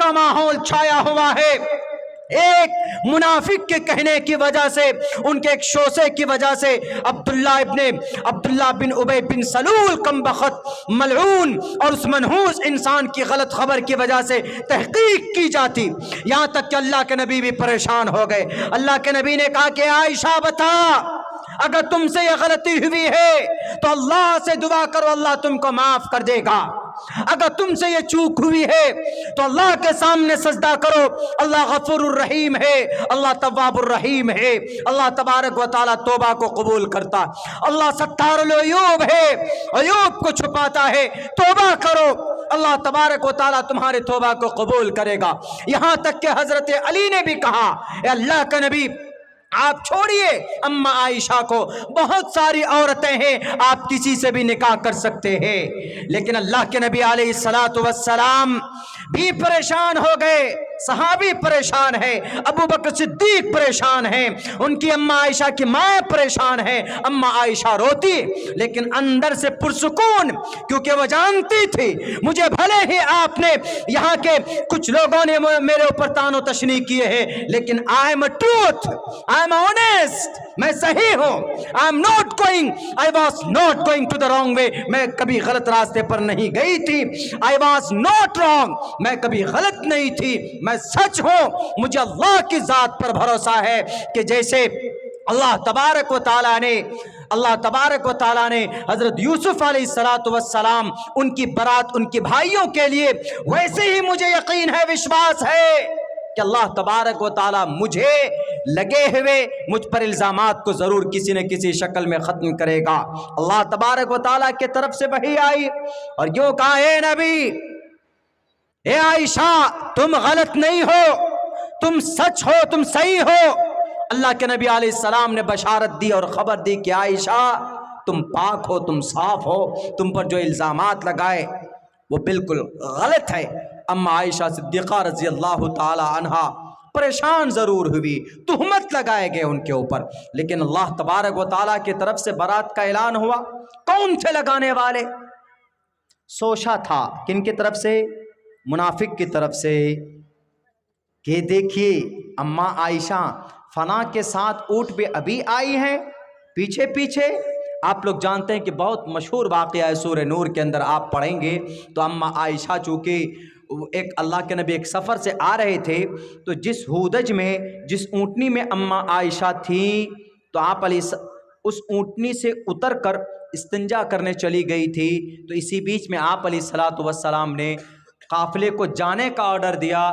का माहौल छाया हुआ है। एक मुनाफिक के कहने की वजह से, उनके एक शोसे की वजह से अब्दुल्ला बिन उबय बिन सलूल कमबख्त मलऊन और उस मनहूस इंसान की गलत खबर की वजह से तहकीक की जाती, यहां तक कि अल्लाह के नबी भी परेशान हो गए। अल्लाह के नबी ने कहा कि आयशा बता, अगर तुमसे यह गलती हुई है तो अल्लाह से दुआ करो, अल्लाह तुमको माफ कर देगा। अगर तुमसे ये चूक हुई है तो अल्लाह के सामने सजदा करो, अल्लाह गफूरुर रहीम है, अल्लाह तव्वाबुर रहीम है, अल्लाह तबारक व तआला तौबा को कबूल करता, अल्लाह सत्तारुल अयूब है, अयूब को छुपाता है। तौबा करो, अल्लाह तबारक व तआला तुम्हारे तौबा को कबूल करेगा। यहां तक कि हजरत अली ने भी कहा, अल्लाह का नबी आप छोड़िए अम्मा आयशा को, बहुत सारी औरतें हैं, आप किसी से भी निकाह कर सकते हैं। लेकिन अल्लाह के नबी अलैहिस्सलातु वस्सलाम भी परेशान हो गए, सहाबी परेशान है, अबू बकर सिद्दीक परेशान है, उनकी अम्मा आयशा की माँ परेशान है। अम्मा आयशा रोती लेकिन अंदर से पुरसुकून, क्योंकि वह जानती थी मुझे भले ही आपने यहाँ के कुछ लोगों ने मेरे ऊपर तानो तशनी किए हैं, लेकिन I am a truth, I am honest, मैं सही हूँ। I am not going, I was not going to the wrong way, मैं कभी गलत रास्ते पर नहीं गई थी। आई वॉज नॉट रॉन्ग, मैं कभी गलत नहीं थी, मैं सच हूं। मुझे अल्लाह की जात पर भरोसा है कि जैसे अल्लाह तबारक व तआला ने हजरत यूसुफ अलैहिस्सलातु वस्सलाम उनकी बरात उनके भाइयों के लिए, वैसे ही मुझे यकीन है, विश्वास है कि अल्लाह तबारक व तआला मुझे लगे हुए मुझ पर इल्जामात को जरूर किसी न किसी शक्ल में खत्म करेगा। अल्लाह तबारक व तआला की तरफ से वही आई और यूं कहा, ए नबी, ए आयशा, तुम गलत नहीं हो, तुम सच हो, तुम सही हो। अल्लाह के नबी अलैहिस्सलाम ने बशारत दी और खबर दी कि आयशा, तुम पाक हो, तुम साफ हो, तुम पर जो इल्जामात लगाए वो बिल्कुल गलत है। अम्मा आयशा सिद्दीक़ा रज़ी अल्लाह ताला अन्हा परेशान जरूर हुई, तुहमत लगाए गए उनके ऊपर, लेकिन अल्लाह तबारक व तआला की तरफ से बारात का ऐलान हुआ। कौन थे लगाने वाले? सोचा था किन की तरफ से? मुनाफिक की तरफ से, कि देखिए अम्मा आयशा फना के साथ ऊँट पे अभी आई हैं, पीछे पीछे। आप लोग जानते हैं कि बहुत मशहूर वाक़या है, सूरह नूर के अंदर आप पढ़ेंगे तो अम्मा आयशा चूँकि एक अल्लाह के नबी एक सफ़र से आ रहे थे, तो जिस हूदज में, जिस ऊँटनी में अम्मा आयशा थी, तो आप उस ऊँटनी से उतर कर इस्तिंजा करने चली गई थी। तो इसी बीच में आप अलैहिस्सलातु वस्सलाम ने काफ़िले को जाने का ऑर्डर दिया।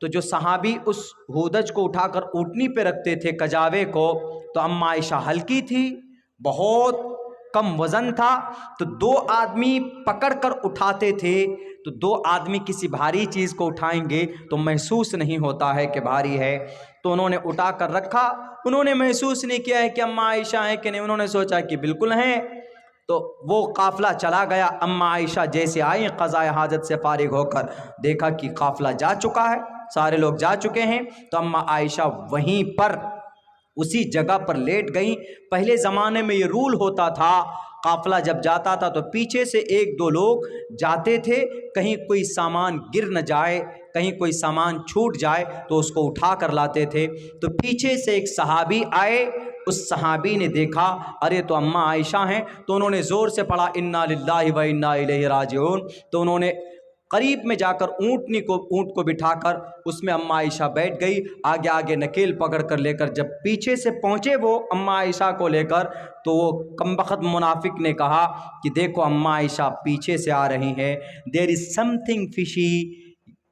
तो जो सहाबी उस हूदज को उठाकर ऊँटनी पे रखते थे, कजावे को, तो अम्मा आयशा हल्की थी, बहुत कम वज़न था, तो दो आदमी पकड़ कर उठाते थे। तो दो आदमी किसी भारी चीज़ को उठाएंगे तो महसूस नहीं होता है कि भारी है, तो उन्होंने उठा कर रखा। उन्होंने महसूस नहीं किया है कि अम्मा आयशा है कि नहीं, उन्होंने सोचा कि बिल्कुल हैं। तो वो काफ़िला चला गया। अम्मा आयशा जैसे आई क़ज़ाए हाजत से फारिग होकर, देखा कि काफ़िला जा चुका है, सारे लोग जा चुके हैं, तो अम्मा आयशा वहीं पर उसी जगह पर लेट गई। पहले ज़माने में ये रूल होता था, काफ़िला जब जाता था तो पीछे से एक दो लोग जाते थे, कहीं कोई सामान गिर न जाए, कहीं कोई सामान छूट जाए तो उसको उठा कर लाते थे। तो पीछे से एक सहाबी आए, उस सहाबी ने देखा अरे तो अम्मा आयशा हैं, तो उन्होंने ज़ोर से पढ़ा इन्ना लिल्लाहि व इन्ना इलैहि राजिऊन। तो उन्होंने करीब में जाकर ऊँट को बिठाकर उसमें अम्मा आयशा बैठ गई। आगे आगे नकेल पकड़ कर लेकर जब पीछे से पहुँचे वो अम्मा आयशा को लेकर, तो वो कमबख्त मुनाफिक ने कहा कि देखो अम्मा आयशा पीछे से आ रही हैं, देयर इज़ समथिंग फिशी,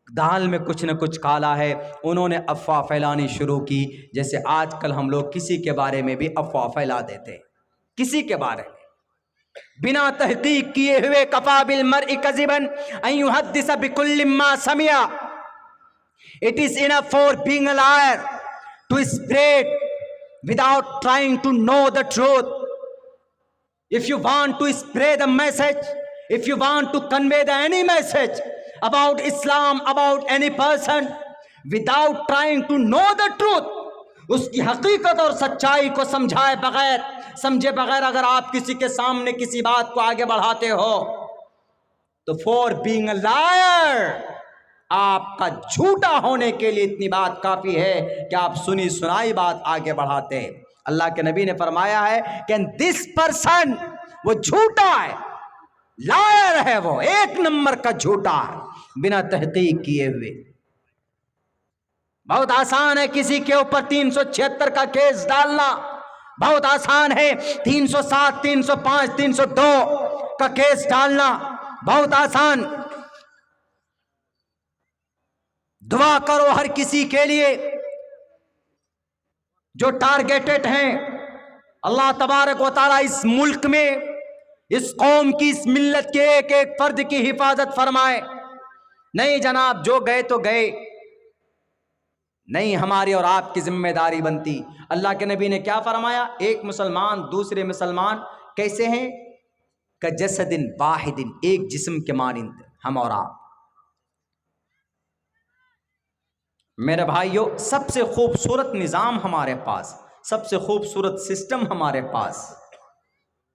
दाल में कुछ न कुछ काला है। उन्होंने अफवाह फैलानी शुरू की, जैसे आजकल हम लोग किसी के बारे में भी अफवाह फैला देते हैं, किसी के बारे में बिना तहकीक किए हुए। कफ़ा बिल मर्इ कज़िबन अन युहद्दिस बिकुल्लि मा समिया, it is enough for being a liar to spread without trying to know the truth. If you want to spread the message, if you want to convey the any message about Islam, about any person, without trying to know the truth, उसकी हकीकत और सच्चाई को समझे बगैर अगर आप किसी के सामने किसी बात को आगे बढ़ाते हो, तो फॉर बीइंग अ लायर, आपका झूठा होने के लिए इतनी बात काफ़ी है कि आप सुनी सुनाई बात आगे बढ़ाते हैं। अल्लाह के नबी ने फरमाया है कि दिस पर्सन, वो झूठा है, लायर है, वो एक नंबर का झूठा है बिना तहकीक किए हुए। बहुत आसान है किसी के ऊपर 376 का केस डालना, बहुत आसान है 307, 305, 302 का केस डालना, बहुत आसान। दुआ करो हर किसी के लिए जो टारगेटेड हैं। अल्लाह तबारक व तआला इस मुल्क में, इस कौम की, इस मिल्लत के एक एक फर्द की हिफाजत फरमाए। नहीं जनाब, जो गए तो गए, नहीं हमारी और आपकी जिम्मेदारी बनती। अल्लाह के नबी ने क्या फरमाया? एक मुसलमान दूसरे मुसलमान कैसे हैं? कजसदिन वाहिदिन, एक जिस्म के मानिंद हम और आप। मेरे भाइयों, सबसे खूबसूरत निज़ाम हमारे पास, सबसे खूबसूरत सिस्टम हमारे पास।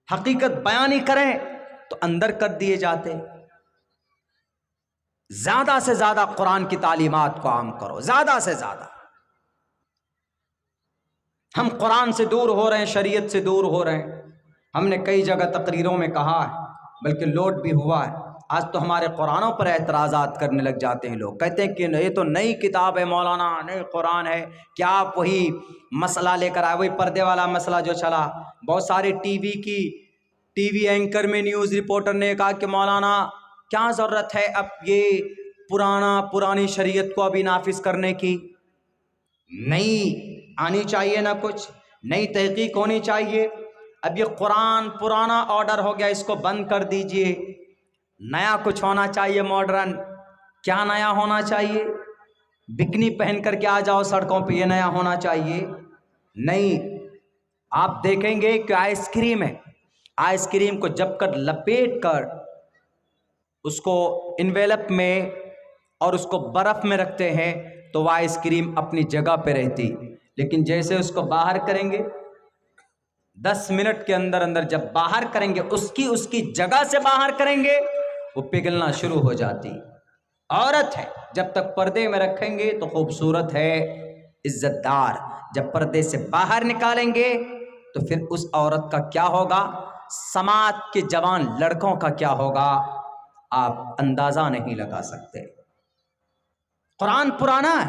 हकीकत बयानी करें तो अंदर कर दिए जाते। ज़्यादा से ज़्यादा कुरान की तालीमात को आम करो, ज़्यादा से ज़्यादा। हम कुरान से दूर हो रहे हैं, शरीयत से दूर हो रहे हैं। हमने कई जगह तकरीरों में कहा है, बल्कि लोड भी हुआ है। आज तो हमारे कुरानों पर एतराज़ात करने लग जाते हैं लोग। कहते हैं कि ये तो नई किताब है मौलाना, नई कुरान है। क्या आप वही मसला लेकर आए, वही पर्दे वाला मसला जो चला? बहुत सारे टीवी एंकर में न्यूज़ रिपोर्टर ने कहा कि मौलाना क्या ज़रूरत है अब ये पुरानी शरीयत को अभी नाफिज करने की? नई आनी चाहिए ना, कुछ नई तहकीक होनी चाहिए। अब ये कुरान पुराना ऑर्डर हो गया, इसको बंद कर दीजिए, नया कुछ होना चाहिए, मॉडर्न। क्या नया होना चाहिए? बिकनी पहन करके आ जाओ सड़कों पे, ये नया होना चाहिए? नहीं। आप देखेंगे कि आइसक्रीम है, आइसक्रीम को जब कर लपेट कर उसको इन्वेलप में और उसको बर्फ़ में रखते हैं तो वह आइसक्रीम अपनी जगह पे रहती, लेकिन जैसे उसको बाहर करेंगे 10 मिनट के अंदर अंदर जब बाहर करेंगे, उसकी जगह से बाहर करेंगे, वो पिघलना शुरू हो जाती। औरत है, जब तक पर्दे में रखेंगे तो खूबसूरत है, इज्जतदार। जब पर्दे से बाहर निकालेंगे तो फिर उस औरत का क्या होगा, समाज के जवान लड़कों का क्या होगा, आप अंदाजा नहीं लगा सकते। कुरान पुराना है,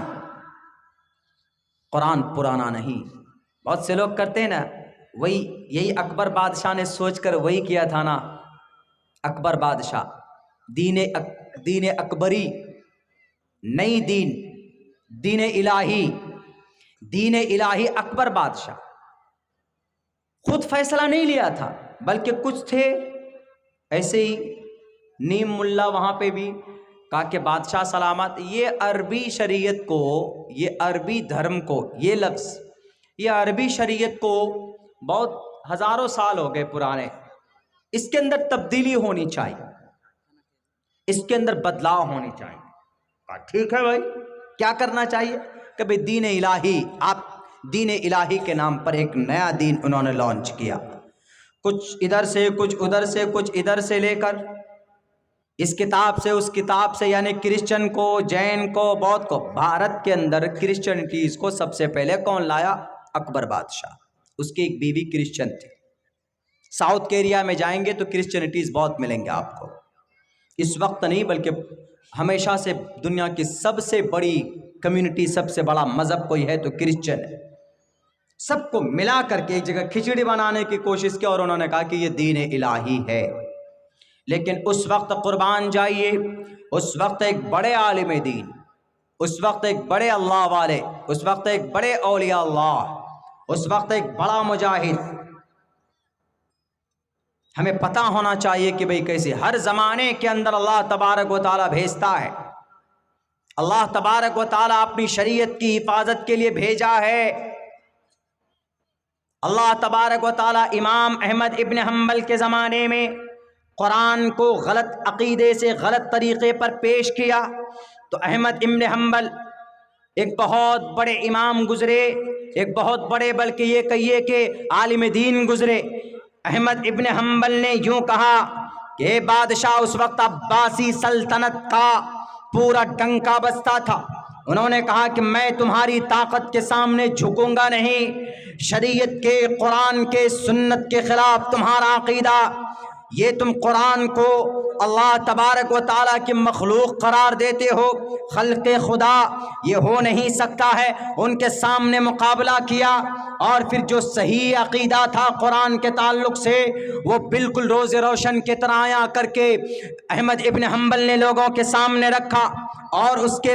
कुरान पुराना नहीं। बहुत से लोग करते हैं ना, वही यही अकबर बादशाह ने सोचकर वही किया था ना। अकबर बादशाह, दीन अकबरी, नई दीन इलाही अकबर बादशाह खुद फैसला नहीं लिया था, बल्कि कुछ थे ऐसे ही नीम मुल्ला वहाँ पे भी कहा कि बादशाह सलामत, ये अरबी शरीयत को, ये अरबी धर्म को, ये लफ्ज़, ये अरबी शरीयत को बहुत हज़ारों साल हो गए पुराने, इसके अंदर तब्दीली होनी चाहिए, इसके अंदर बदलाव होनी चाहिए। कहा ठीक है भाई, क्या करना चाहिए? कि भाई दीन इलाही, आप दीन इलाही के नाम पर एक नया दीन उन्होंने लॉन्च किया। कुछ इधर से, कुछ उधर से, कुछ इधर से लेकर, इस किताब से उस किताब से, यानी क्रिश्चियन को, जैन को, बौद्ध को। भारत के अंदर क्रिश्चियनिटीज़ को सबसे पहले कौन लाया? अकबर बादशाह। उसकी एक बीवी क्रिश्चियन थी। साउथ के एरिया में जाएंगे तो क्रिश्चियनिटीज़ बहुत मिलेंगे आपको। इस वक्त नहीं, बल्कि हमेशा से दुनिया की सबसे बड़ी कम्युनिटी, सबसे बड़ा मज़हब कोई है तो क्रिश्चियन है। सबको मिला करके एक जगह खिचड़ी बनाने की कोशिश की और उन्होंने कहा कि ये दीन इलाही है। लेकिन उस वक्त कुर्बान जाइए, उस वक्त एक बड़े आलिम दीन, उस वक्त एक बड़े अल्लाह वाले, उस वक्त एक बड़े औलिया अल्लाह, उस वक्त एक बड़ा मुजाहिद, हमें पता होना चाहिए कि भाई कैसे हर ज़माने के अंदर अल्लाह तबारक व तआला भेजता है। अल्लाह तबारक व तआला अपनी शरीयत की हिफाजत के लिए भेजा है। अल्लाह तबारक व तआला इमाम अहमद इब्न हम्बल के ज़माने में कुरान को गलत अकीदे से, गलत तरीक़े पर पेश किया तो अहमद इब्न हम्बल एक बहुत बड़े इमाम गुजरे, एक बहुत बड़े, बल्कि ये कहिए कि आलिम दीन गुजरे। अहमद इब्न हम्बल ने यूँ कहा कि बादशाह, उस वक्त अब्बासी सल्तनत का पूरा डंका बजता था। उन्होंने कहा कि मैं तुम्हारी ताकत के सामने झुकूंगा नहीं। शरीयत के, कुरान के, सुन्नत के खिलाफ तुम्हारा अकीदा, ये तुम कुरान को अल्लाह तबारक व ताला की मखलूक करार देते हो, खल्क़े खुदा, ये हो नहीं सकता है। उनके सामने मुकाबला किया और फिर जो सही अकीदा था कुरान के ताल्लुक से वो बिल्कुल रोज़े रोशन की तरह आया करके अहमद इब्न हम्बल ने लोगों के सामने रखा। और उसके